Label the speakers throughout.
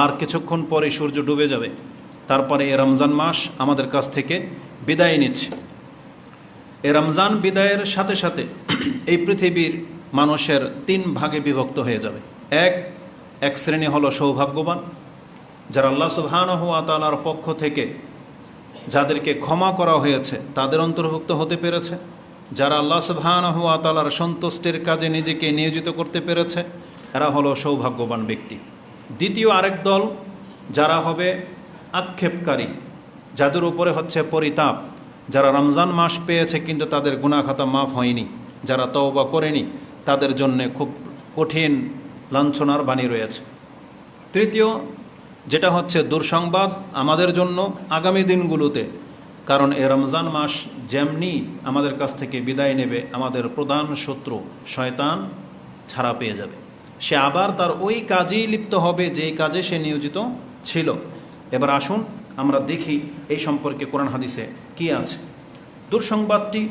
Speaker 1: আর কিছুক্ষণ পরে সূর্য ডুবে যাবে, তারপরে এই রমজান মাস আমাদের কাছ থেকে বিদায় নিচ্ছে। এই রমজান বিদায়ের সাথে সাথে এই পৃথিবীর মানুষের 3 ভাগে বিভক্ত হয়ে যাবে। এক শ্রেণী হলো সৌভাগ্যবান, যারা আল্লাহ সুবহানাহু ওয়া তাআলার পক্ষ থেকে যাদেরকে ক্ষমা করা হয়েছে তাদের অন্তর্ভুক্ত হতে পেরেছে, যারা আল্লাহ সুবহানাহু ওয়া তাআলার সন্তুষ্টির কাজে নিজেকে নিয়োজিত করতে পেরেছে, এরা হলো সৌভাগ্যবান ব্যক্তি। দ্বিতীয় আরেক দল যারা হবে আক্ষেপকারী, যাদের উপরে হচ্ছে পরিতাপ, যারা রমজান মাস পেয়েছে কিন্তু তাদের গুনাহ খাতা মাফ হয়নি, যারা তওবা করেনি, তাদের জন্য খুব কঠিন লাঞ্ছনার বাণী রয়েছে। তৃতীয় যেটা হচ্ছে দুঃসংবাদ আমাদের জন্য আগামী দিনগুলোতে, কারণ এই রমজান মাস যেমনি আমাদের কাছ থেকে বিদায় নেবে, আমাদের প্রধান শত্রু শয়তান ছাড়া পেয়ে যাবে। সে আবার তার ওই কাজেই লিপ্ত হবে যেই কাজে সে নিয়োজিত ছিল। এবার আসুন আমরা দেখি এই সম্পর্কে কোরআন হাদিসে কি আছে। দুঃসংবাদটি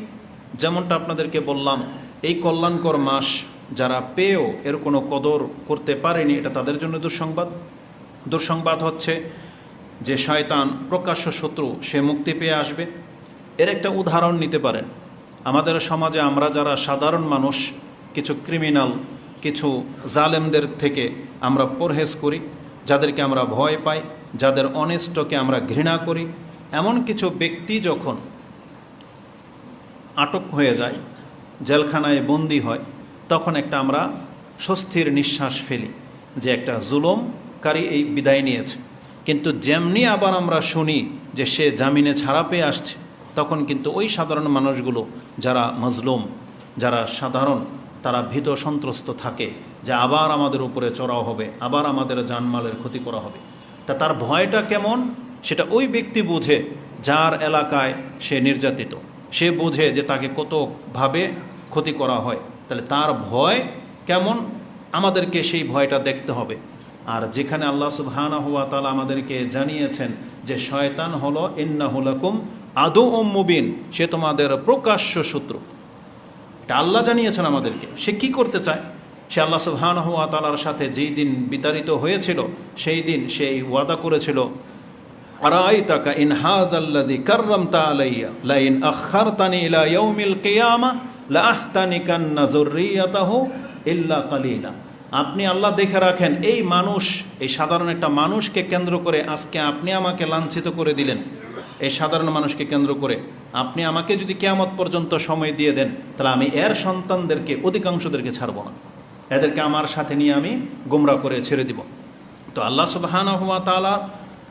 Speaker 1: যেমনটা আপনাদেরকে বললাম, এই কল্যাণকর মাস যারা পেয়েও এর কোনো কদর করতে পারেনি, এটা তাদের জন্য দুঃসংবাদ। দুঃসংবাদ হচ্ছে যে শয়তান প্রকাশ্য শত্রু, সে মুক্তি পেয়ে আসবে। এর একটা উদাহরণ নিতে পারেন। আমাদের সমাজে আমরা যারা সাধারণ মানুষ, কিছু ক্রিমিনাল, কিছু জালেমদের থেকে আমরা পরহেজ করি, যাদেরকে আমরা ভয় পাই, যাদের অনিষ্টকে আমরা ঘৃণা করি, এমন কিছু ব্যক্তি যখন আটক হয়ে যায়, জেলখানায় বন্দী হয়, তখন একটা আমরা স্বস্তির নিঃশ্বাস ফেলি যে একটা জুলুমকারী এই বিদায় নিয়েছে। কিন্তু যেমনি আবার আমরা শুনি যে সে জামিনে ছাড়া পেয়ে আসছে, তখন কিন্তু ওই সাধারণ মানুষগুলো যারা মজলুম, যারা সাধারণ, তারা ভীত সন্ত্রস্ত থাকে যে আবার আমাদের উপরে চড়াও হবে, আবার আমাদের জানমালের ক্ষতি করা হবে। তা তার ভয়টা কেমন সেটা ওই ব্যক্তি বুঝে যার এলাকায় সে নির্যাতিত, সে বুঝে যে তাকে কতভাবে ক্ষতি করা হয়। তাহলে তার ভয় কেমন, আমাদেরকে সেই ভয়টা দেখতে হবে। আর যেখানে আল্লাহ সুবহানাহু ওয়া তাআলা আমাদেরকে জানিয়েছেন যে শয়তান হলো ইন্নাহু লাকুম আদুউম মুবিন, সে তোমাদের প্রকাশ্য শত্রু, এটা আল্লাহ জানিয়েছেন আমাদেরকে। সে কি করতে চায়? সে আল্লাহ সুবহানাহু ওয়া তাআলার সাথে যেই দিন বিতাড়িত হয়েছিল সেই দিন সেই ওয়াদা করেছিল, আরাআইতাকা ইন হাযাল্লাযী কাররামতা আলাইয়া লা ইন আখারতানি ইলা ইয়াউমিল কিয়ামাহ লা আহতানিকান্না যুররিয়াতাহু ইল্লা কালিলা। আপনি আল্লাহ দেখে রাখেন, এই মানুষ, এই সাধারণ একটা মানুষকে কেন্দ্র করে আজকে আপনি আমাকে লাঞ্ছিত করে দিলেন। এই সাধারণ মানুষকে কেন্দ্র করে আপনি আমাকে যদি কিয়ামত পর্যন্ত সময় দিয়ে দেন, তাহলে আমি এর সন্তানদেরকে অধিকাংশদেরকে ছাড়ব না, এদেরকে আমার সাথে নিয়ে আমি গোমরা করে ছেড়ে দিব। তো আল্লাহ সুবহানাহু ওয়া তাআলা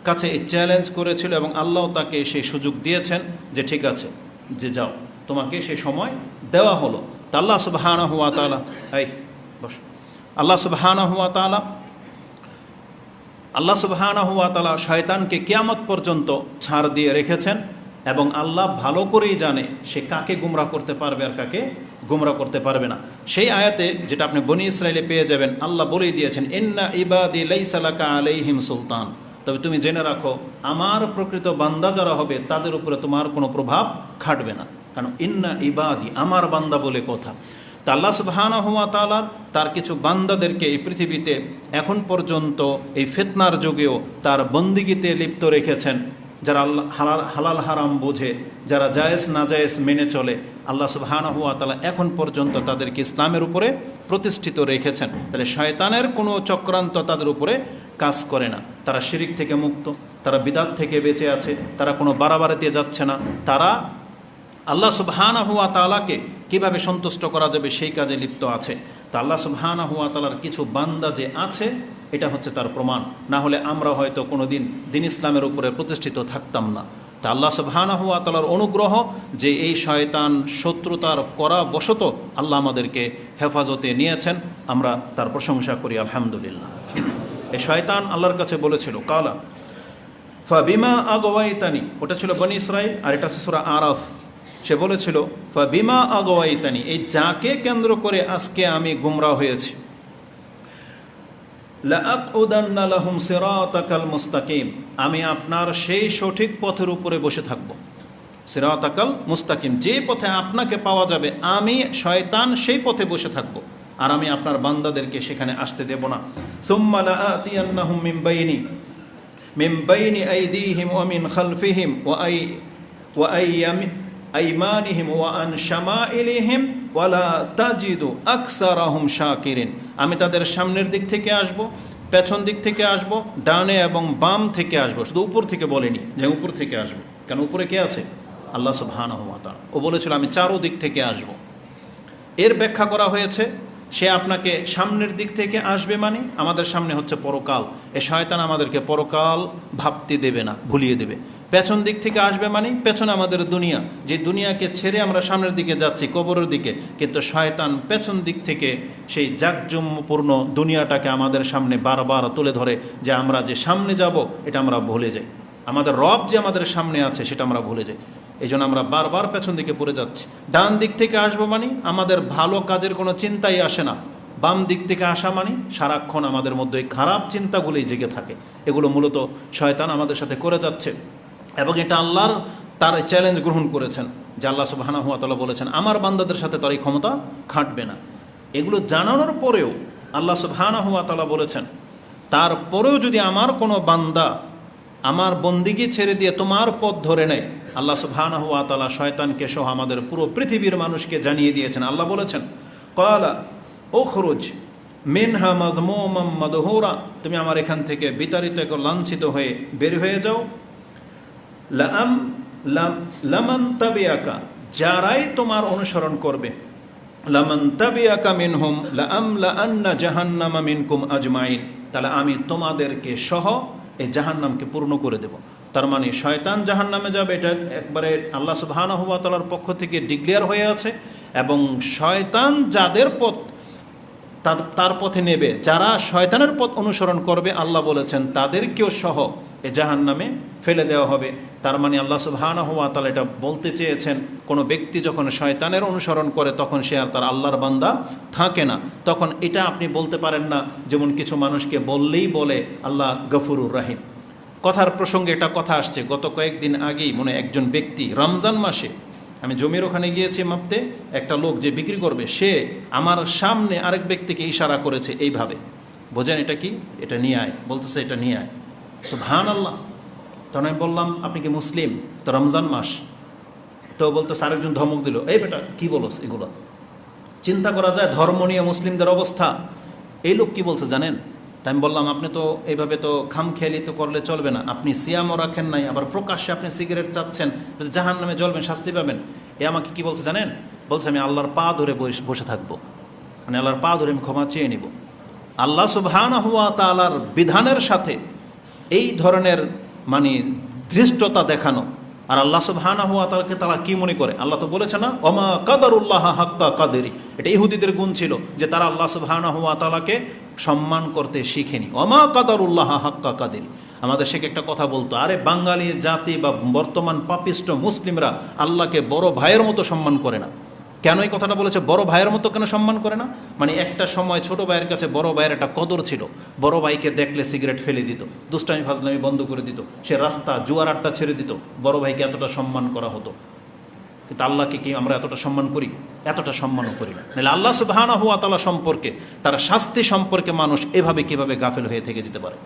Speaker 1: কাছে এই চ্যালেঞ্জ করেছিল এবং আল্লাহ তাকে সেই সুযোগ দিয়েছেন যে ঠিক আছে, যে যাও, তোমাকে সেই সময় দেওয়া হলো। তা আল্লাহ সুবহানাহু ওয়া তাআলা আল্লাহ সুবহানাহু ওয়া তাআলা শয়তানকে কিয়ামত পর্যন্ত ছাড় দিয়ে রেখেছেন এবং আল্লাহ ভালো করেই জানে সে কাকে গুমরা করতে পারবে আর কাকে গুমরা করতে পারবে না। সেই আয়াতে যেটা আপনি বনি ইসরাইলে পেয়ে যাবেন, আল্লাহ বলেই দিয়েছেন ইন্না ইবাদি লাইসা লাকা আলাইহিম সুলতান, তবে তুমি জেনে রাখো আমার প্রকৃত বান্দা যারা হবে তাদের উপরে তোমার কোনো প্রভাব খাটবে না। কারণ ইন্না ইবাদি, আমার বান্দা বলে কথা। তা আল্লাহ সুবহানাহু ওয়া তাআলা তার কিছু বান্দাদেরকে এই পৃথিবীতে এখন পর্যন্ত এই ফিতনার যুগেও তার বন্দিগিতে লিপ্ত রেখেছেন, যারা আল্লাহ হালাল হারাম বোঝে, যারা জায়েজ নাজায়েজ মেনে চলে, আল্লাহ সুবহানাহু ওয়া তাআলা এখন পর্যন্ত তাদেরকে ইসলামের উপরে প্রতিষ্ঠিত রেখেছেন। তাহলে শয়তানের কোনো চক্রান্ত তাদের উপরে কাজ করে না। তারা শিরিক থেকে মুক্ত, তারা বিদআত থেকে বেঁচে আছে, তারা কোনো বাড়াবাড়িতে যাচ্ছে না, তারা আল্লাহ সুবহানাহু ওয়া তাআলাকে কীভাবে সন্তুষ্ট করা যাবে সেই কাজে লিপ্ত আছে। তা আল্লাহ সুবহানাহু ওয়া তাআলার কিছু বান্দা যে আছে, এটা হচ্ছে তার প্রমাণ। না হলে আমরা হয়তো কোনো দিন দিন ইসলামের উপরে প্রতিষ্ঠিত থাকতাম না। তা আল্লাহ সুবহানাহু ওয়া তাআলার অনুগ্রহ যে এই শয়তান শত্রুতার করা বশত আল্লাহ আমাদেরকে হেফাজতে নিয়েছেন, আমরা তার প্রশংসা করি আলহামদুলিল্লাহ। এই শয়তান আল্লাহর কাছে বলেছিল কালা ফাবিমা আগওয়াইতানি, ওটা ছিল বনি ইসরাইল, আর এটা হচ্ছে সূরা আরাফ। সে বলেছিল ফাবিমা আগওয়াইতানি, এই যাকে কেন্দ্র করে আজকে আমি গুমরা হয়েছি, লাআকউদান্না লাহুম সিরাতাকাল মুস্তাকিম, আমি আপনার সেই সঠিক পথের উপরে বসে থাকব। সিরাতাকাল মুস্তাকিম, যে পথে আপনাকে পাওয়া যাবে আমি শয়তান সেই পথে বসে থাকব। আর আমি আপনার বান্দাদেরকে সেখানে আসতে দেব না। সুম্মা লাআতিয়ান্নাহুম মিন বাইনি আইদিহিম ওয়া মিন খালফিহিম ওয়া আইমানিহিম ওয়া আন শামাইলিহিম ওয়া লা তাজিদু আকসারাহুম শাকিরিন। আমি তাদের সামনের দিক থেকে আসব, পেছন দিক থেকে আসব, ডানে এবং বাম থেকে আসব। শুধু উপর থেকে বলেনি যে উপর থেকে আসব, কারণ উপরে কে আছে? আল্লাহ সুবহানাহু ওয়া তাআলা। ও বলেছিল আমি চারো দিক থেকে আসব। এর ব্যাখ্যা করা হয়েছে সে আপনাকে সামনের দিক থেকে আসবে, মানে আমাদের সামনে হচ্ছে পরকাল। এ শয়তান আমাদেরকে পরকাল ভাবতে দেবে না, ভুলিয়ে দেবে। পেছন দিক থেকে আসবে মানে পেছনে আমাদের দুনিয়া, যে দুনিয়াকে ছেড়ে আমরা সামনের দিকে যাচ্ছি, কবরের দিকে, কিন্তু শয়তান পেছন দিক থেকে সেই জাকজমপূর্ণ দুনিয়াটাকে আমাদের সামনে বারবার তুলে ধরে, যে আমরা যে সামনে যাব এটা আমরা ভুলে যাই, আমাদের রব যে আমাদের সামনে আছে সেটা আমরা ভুলে যাই। এই জন্য আমরা বারবার পেছন দিকে পড়ে যাচ্ছি। ডান দিক থেকে আসবো মানে আমাদের ভালো কাজের কোনো চিন্তাই আসে না। বাম দিক থেকে আসা মানে সারাক্ষণ আমাদের মধ্যে খারাপ চিন্তাগুলোই জেগে থাকে। এগুলো মূলত শয়তান আমাদের সাথে করে যাচ্ছে, এবং এটা আল্লাহর তার চ্যালেঞ্জ গ্রহণ করেছেন, যে আল্লাহ সুবহানাহু ওয়া তাআলা বলেছেন আমার বান্দাদের সাথে তার এই ক্ষমতা খাটবে না। এগুলো জানানোর পরেও আল্লাহ সুবহানাহু ওয়া তাআলা বলেছেন, তারপরেও যদি আমার কোনো বান্দা আমার বন্দিগি ছেড়ে দিয়ে তোমার পথ ধরে নেয়, আল্লাহ সুবহানাহু ওয়া তাআলা শয়তানকে সহ আমাদের পুরো পৃথিবীর মানুষকে জানিয়ে দিয়েছেন। আল্লাহ বলেছেন ক্বালা উখরুজ মিনহা মাযমুমান মাদহুরা, তুমি আমার এখান থেকে বিতাড়িত এবং লাঞ্ছিত হয়ে বের হয়ে যাও। লামান তাবিআকা, যারাই তোমার অনুসরণ করবে, লামান তাবিআকা মিনহুম লাআমলাআন্না জাহান্নামা মিনকুম আজমাইন, তাহলে আমি তোমাদেরকে সহ এই জাহান্নামকে পূর্ণ করে দেব। তার মানে শয়তান জাহান্নামে যাবে, এটা একবারে আল্লাহ সুবহানাহু ওয়া তাআলার পক্ষ থেকে ডিক্লেয়ার হয়ে আছে। এবং শয়তান যাদের পথ তার পথে নেবে, যারা শয়তানের পথ অনুসরণ করবে, আল্লাহ বলেছেন তাদেরকেও সহ এ জাহান্নামে ফেলে দেওয়া হবে। তার মানে আল্লাহ সুবহানাহু ওয়া তাআলা এটা বলতে চেয়েছেন, কোনো ব্যক্তি যখন শয়তানের অনুসরণ করে তখন সে আর তার আল্লাহর বান্দা থাকে না। তখন এটা আপনি বলতে পারেন না, যেমন কিছু মানুষকে বললেই বলে আল্লাহ গফুরুর রাহিম। কথার প্রসঙ্গে এটা কথা আসছে, গত কয়েকদিন আগেই মনে একজন ব্যক্তি রমজান মাসে, আমি জমির ওখানে গিয়েছি মাপতে, একটা লোক যে বিক্রি করবে সে আমার সামনে আরেক ব্যক্তিকে ইশারা করেছে এইভাবে, বোঝেন এটা কি, এটা নিয়ে আয়, বলতেছে এটা নিয়ে আয়। সুবহানাল্লাহ। তখন আমি বললাম আপনি কি মুসলিম? তো রমজান মাস। তো বলতেছে, আরেকজন ধমক দিল, এই বেটা কি বলস এগুলো? চিন্তা করা যায় ধর্ম নিয়ে মুসলিমদের অবস্থা। এই লোক কি বলছে জানেন? তাই আমি বললাম আপনি তো এইভাবে তো খামখেয়ালি তো করলে চলবে না, আপনি সিয়ামও রাখেন নাই, আবার প্রকাশ্যে আপনি সিগারেট চাচ্ছেন, জাহান্নামে জ্বলবেন, শাস্তি পাবেন। এ আমাকে কি বলছে জানেন? বলছে আমি আল্লাহর পা ধরে বসে থাকবো, মানে আল্লাহর পা ধরে আমি ক্ষমা চেয়ে নিব। আল্লাহ সুবহানাহু ওয়া তাআলার বিধানের সাথে এই ধরনের মানে ধৃষ্টতা দেখানো, আর আল্লাহ সুবহানাহু ওয়া তাআলাকে তারা কি মনে করে? আল্লাহ তো বলেছে না ওমা কাদারুল্লাহ হাক্কা কাদেরি। এটা ইহুদিদের গুণ ছিল যে তারা আল্লাহ সুবহানাহু ওয়া তাআলাকে সম্মান করতে শিখেনি। ওমা কাদারুল্লাহ হাক্কা কাদেরি। আমাদের শেখ একটা কথা বলতো, আরে বাঙালি জাতি বা বর্তমান পাপিষ্ট মুসলিমরা আল্লাহকে বড় ভাইয়ের মতো সম্মান করে না। কেন এই কথাটা বলেছে? বড় ভাইয়ের মতো কেন সম্মান করে না? মানে একটা সময় ছোট ভাইয়ের কাছে বড় ভাইয়ের একটা কদর ছিল। বড় ভাইকে দেখলে সিগারেট ফেলে দিত, দুষ্টামি ফাজলামি বন্ধ করে দিত, সে রাস্তা জুয়ার আড্ডা ছেড়ে দিত। বড় ভাইকে এতটা সম্মান করা হতো। কিন্তু আল্লাহকে কি আমরা এতটা সম্মান করি? এতটা সম্মানও করি না। নাহলে আল্লাহ সুবহানাহু ওয়া তাআলা সম্পর্কে, তার শাস্তি সম্পর্কে মানুষ এভাবে কিভাবে গাফেল হয়ে থেকে যেতে পারে?